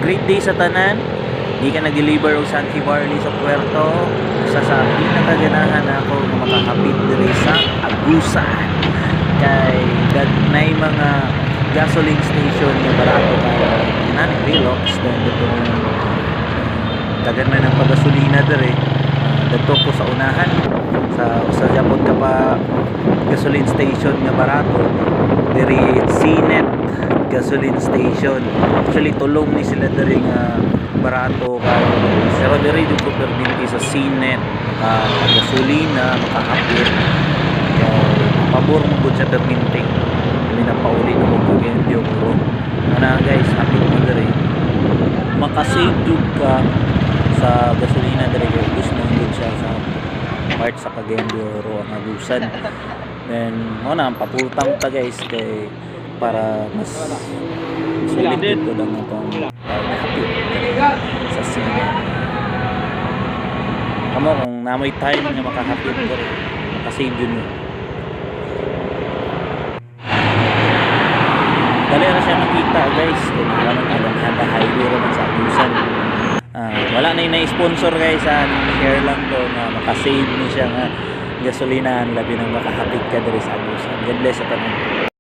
great day sa tanan. Di ka nag-deliver og Santi Barley sa Puerto. Sa pinakaganahan ako nga makakapit diri sa Agusan. Kay nay mga gasoline station nga barato kay nani Velox then ditong dagan man ng pagasolina diri. Dito ko sa unahan sa Japon ka pa gasoline station nga barato diri Sinet gasoline station. Actually tulong ni sila diri nga barato kay pero diri jud ko perminti sa Sinet gasolina makahapit kay pabor mo gud sa perminti kami na pauli na ko kagendo ko ana guys hapit mo diri makasave jud ka sa gasolina diri kay gusto mo siya sa part sa Cagayan de Oro ang Agusan. Then mo na paputang ta guys kay para mas sulit dito lang itong hapit sa sina. Kamo kung namoy time nga makahapit ko makasave yun dali na siya nakita guys kung naman alam handa highway naman sa Agusan. Wala na yung na-sponsor guys share lang to nga makasave mo siya nga gasolinahan labi nang makahapit ka diri sa Agusan. God bless sa tanan.